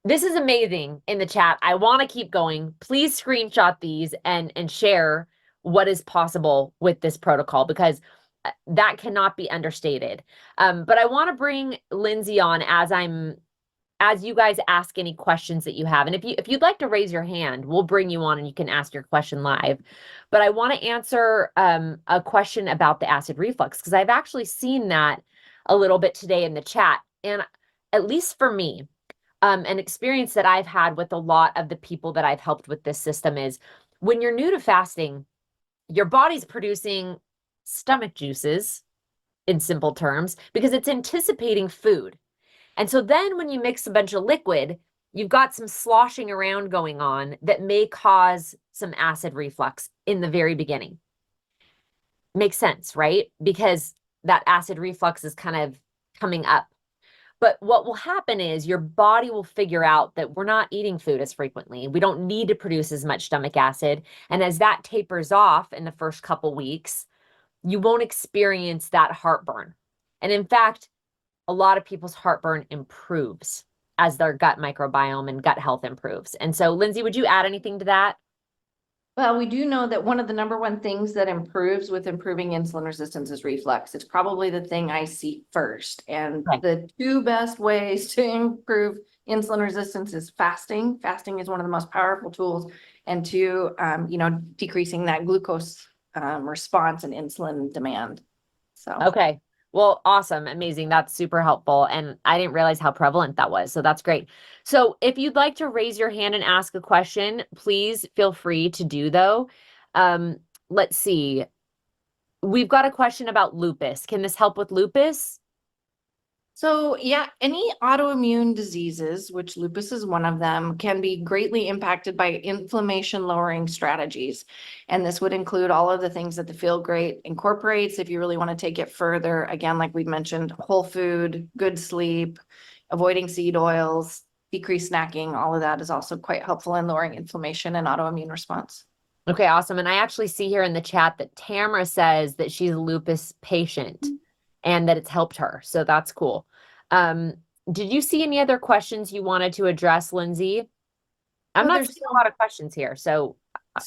This is amazing in the chat. I want to keep going. Please screenshot these and share what is possible with this protocol, because that cannot be understated. But I want to bring Lindsay on as you guys ask any questions that you have. And if you'd like to raise your hand, we'll bring you on and you can ask your question live. But I want to answer a question about the acid reflux, because I've actually seen that a little bit today in the chat. And at least for me, an experience that I've had with a lot of the people that I've helped with this system is when you're new to fasting, your body's producing stomach juices, in simple terms, because it's anticipating food. And so then when you mix a bunch of liquid, you've got some sloshing around going on that may cause some acid reflux in the very beginning. Makes sense, right? Because that acid reflux is kind of coming up. But what will happen is your body will figure out that we're not eating food as frequently. We don't need to produce as much stomach acid. And as that tapers off in the first couple weeks, you won't experience that heartburn. And in fact, a lot of people's heartburn improves as their gut microbiome and gut health improves. And so, Lindsay, would you add anything to that? Well, we do know that one of the number one things that improves with improving insulin resistance is reflux. It's probably the thing I see first. And the two best ways to improve insulin resistance is fasting. Fasting is one of the most powerful tools, and two, decreasing that glucose response and insulin demand. So okay. Well, awesome. Amazing. That's super helpful. And I didn't realize how prevalent that was. So that's great. So if you'd like to raise your hand and ask a question, please feel free to do though. Let's see. We've got a question about lupus. Can this help with lupus? So yeah, any autoimmune diseases, which lupus is one of them, can be greatly impacted by inflammation lowering strategies. And this would include all of the things that the Feel Great incorporates. If you really want to take it further, again, like we mentioned, whole food, good sleep, avoiding seed oils, decreased snacking, all of that is also quite helpful in lowering inflammation and autoimmune response. Okay, awesome. And I actually see here in the chat that Tamara says that she's a lupus patient and that it's helped her. So that's cool. Did you see any other questions you wanted to address, Lindsay? I'm not seeing a lot of questions here. So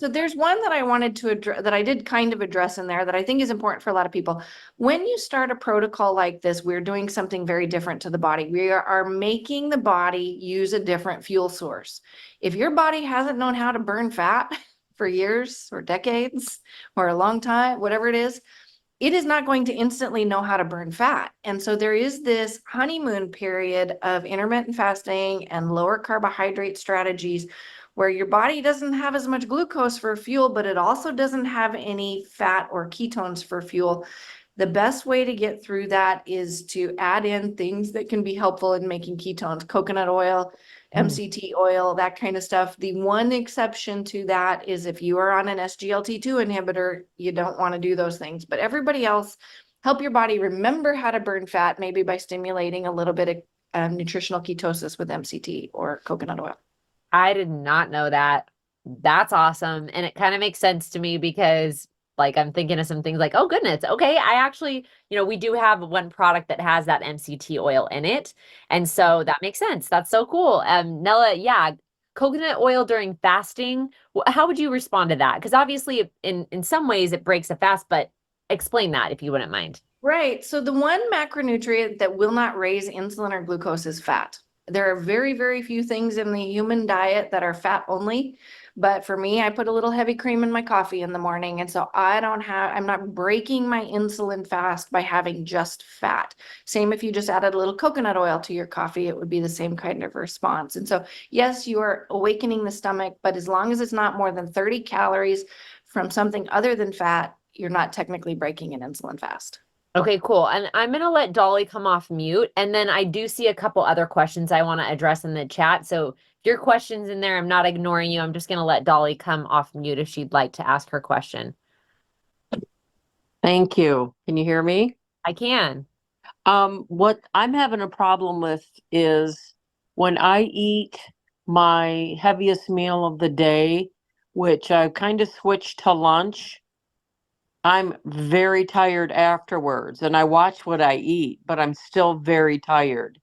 there's one that I wanted to address, that I did kind of address in there, that I think is important for a lot of people. When you start a protocol like this, we're doing something very different to the body. We are making the body use a different fuel source. If your body hasn't known how to burn fat for years or decades or a long time, whatever it is not going to instantly know how to burn fat. And so there is this honeymoon period of intermittent fasting and lower carbohydrate strategies where your body doesn't have as much glucose for fuel, but it also doesn't have any fat or ketones for fuel. The best way to get through that is to add in things that can be helpful in making ketones, coconut oil, MCT oil, that kind of stuff. The one exception to that is if you are on an SGLT2 inhibitor, you don't want to do those things. But everybody else, help your body remember how to burn fat, maybe by stimulating a little bit of nutritional ketosis with MCT or coconut oil. I did not know that. That's awesome. And it kind of makes sense to me because like I'm thinking of some things like, oh goodness, okay, I actually, we do have one product that has that MCT oil in it. And so that makes sense. That's so cool. Nella, yeah, coconut oil during fasting. How would you respond to that? Because obviously in some ways it breaks a fast, but explain that if you wouldn't mind. Right. So the one macronutrient that will not raise insulin or glucose is fat. There are very, very few things in the human diet that are fat only. But for me, I put a little heavy cream in my coffee in the morning. And so I'm not breaking my insulin fast by having just fat. Same if you just added a little coconut oil to your coffee, it would be the same kind of response. And so, yes, you are awakening the stomach, but as long as it's not more than 30 calories from something other than fat, you're not technically breaking an insulin fast. Okay, cool. And I'm going to let Dolly come off mute. And then I do see a couple other questions I want to address in the chat. So if your question's in there, I'm not ignoring you. I'm just going to let Dolly come off mute if she'd like to ask her question. Thank you. Can you hear me? I can. What I'm having a problem with is when I eat my heaviest meal of the day, which I've kind of switched to lunch, I'm very tired afterwards, and I watch what I eat, but I'm still very tired.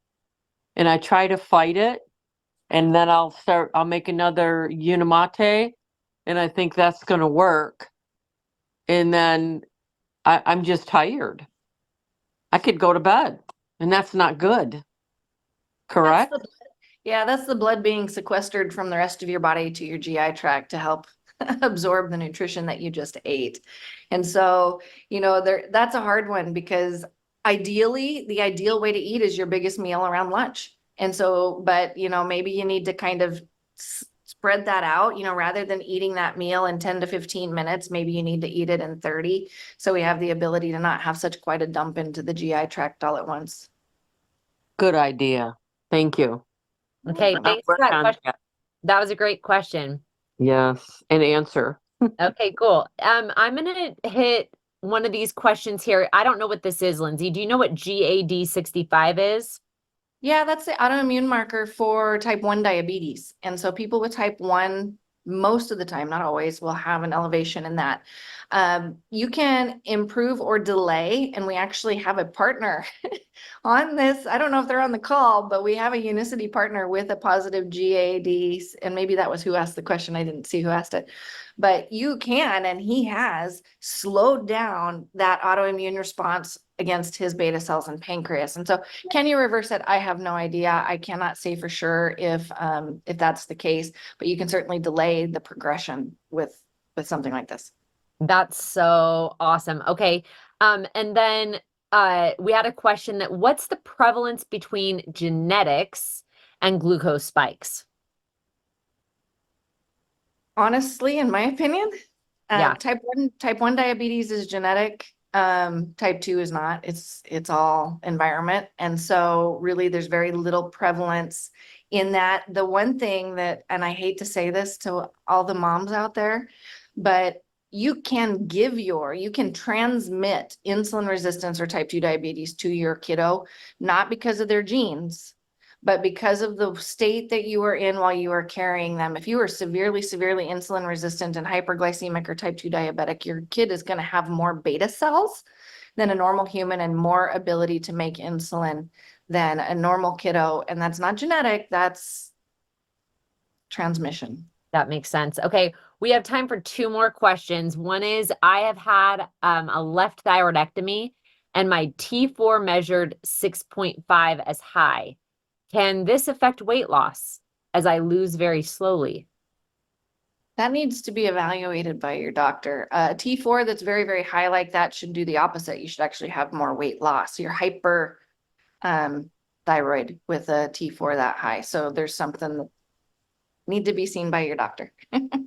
And I try to fight it, and then I'll make another Unimate, and I think that's going to work. And then I'm just tired. I could go to bed, and that's not good. Correct? That's the blood being sequestered from the rest of your body to your GI tract to help absorb the nutrition that you just ate. And so, that's a hard one because ideally, the ideal way to eat is your biggest meal around lunch. And so, but, maybe you need to kind of spread that out, rather than eating that meal in 10 to 15 minutes, maybe you need to eat it in 30. So we have the ability to not have such quite a dump into the GI tract all at once. Good idea. Thank you. Okay, I'll thanks for work that on question. that. That was a great question. Yes, an answer. Okay, cool. I'm gonna hit one of these questions here. I don't know what this is, Lindsay. Do you know what GAD65 is? Yeah, that's the autoimmune marker for type 1 diabetes. And so people with type 1, most of the time, not always, will have an elevation in that. You can improve or delay, and we actually have a partner on this. I don't know if they're on the call, but we have a Unicity partner with a positive GAD, and maybe that was who asked the question. I didn't see who asked it. But you can, and he has slowed down that autoimmune response against his beta cells and pancreas. And so can you reverse it? I have no idea. I cannot say for sure if that's the case, but you can certainly delay the progression with something like this. That's so awesome. Okay. And then we had a question that what's the prevalence between genetics and glucose spikes? Honestly, in my opinion, Yeah. type 1 diabetes is genetic. Type 2 is not. It's all environment. And so really there's very little prevalence in that. The one thing that, and I hate to say this to all the moms out there, but you can transmit insulin resistance or type 2 diabetes to your kiddo, not because of their genes, but because of the state that you were in while you were carrying them. If you were severely insulin resistant and hyperglycemic or type 2 diabetic, your kid is going to have more beta cells than a normal human and more ability to make insulin than a normal kiddo. And that's not genetic, that's transmission. That makes sense. Okay. We have time for two more questions. One is I have had a left thyroidectomy and my T4 measured 6.5 as high. Can this affect weight loss as I lose very slowly? That needs to be evaluated by your doctor. T4 that's very, very high like that should do the opposite. You should actually have more weight loss. You're hyper thyroid with a T4 that high. So there's something that need to be seen by your doctor.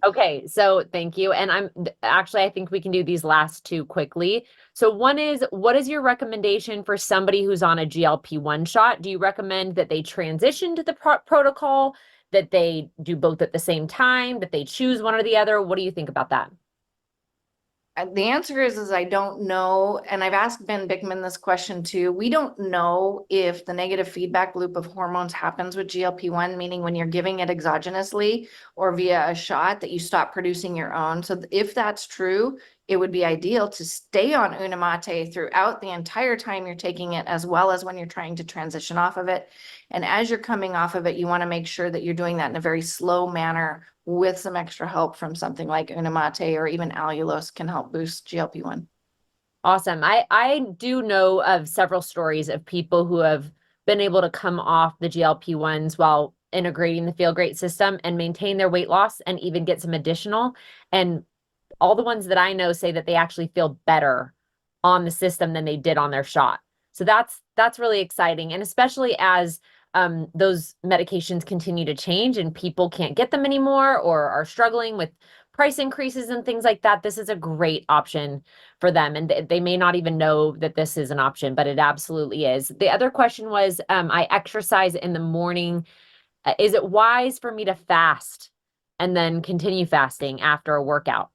Okay, so thank you. And I think we can do these last two quickly. So one is, what is your recommendation for somebody who's on a GLP-1 shot? Do you recommend that they transition to the protocol, that they do both at the same time, that they choose one or the other? What do you think about that? The answer is I don't know. And I've asked Ben Bickman this question too. We don't know if the negative feedback loop of hormones happens with GLP-1, meaning when you're giving it exogenously or via a shot that you stop producing your own. So if that's true, it would be ideal to stay on Unimate throughout the entire time you're taking it, as well as when you're trying to transition off of it. And as you're coming off of it, you want to make sure that you're doing that in a very slow manner with some extra help from something like Unimate or even allulose can help boost GLP-1. Awesome. I do know of several stories of people who have been able to come off the GLP-1s while integrating the Feel Great system and maintain their weight loss and even get some additional. And all the ones that I know say that they actually feel better on the system than they did on their shot. So that's really exciting. And especially as those medications continue to change and people can't get them anymore or are struggling with price increases and things like that, this is a great option for them. And they may not even know that this is an option, but it absolutely is. The other question was, I exercise in the morning. Is it wise for me to fast and then continue fasting after a workout?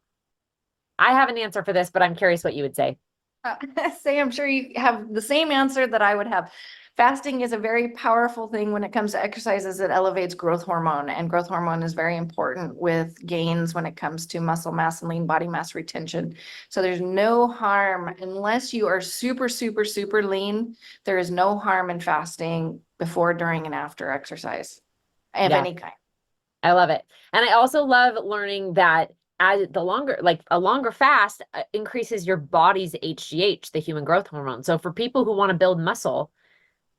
I have an answer for this, but I'm curious what you would say. I'm sure you have the same answer that I would have. Fasting is a very powerful thing when it comes to exercises. It elevates growth hormone, and growth hormone is very important with gains when it comes to muscle mass and lean body mass retention. So there's no harm unless you are super, super, super lean. There is no harm in fasting before, during, and after exercise of any kind. I love it. And I also love learning that as a longer fast increases your body's HGH, the human growth hormone. So for people who want to build muscle,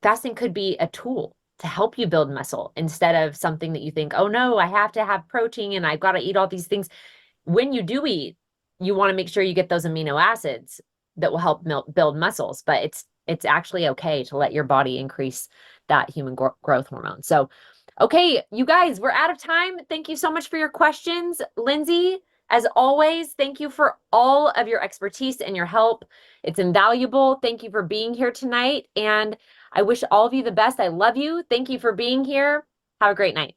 fasting could be a tool to help you build muscle instead of something that you think, oh no, I have to have protein and I've got to eat all these things. When you do eat, you want to make sure you get those amino acids that will help build muscles, but it's actually okay to let your body increase that human growth hormone. So, okay, you guys, we're out of time. Thank you so much for your questions. Lindsay, as always, thank you for all of your expertise and your help. It's invaluable. Thank you for being here tonight. And I wish all of you the best. I love you. Thank you for being here. Have a great night.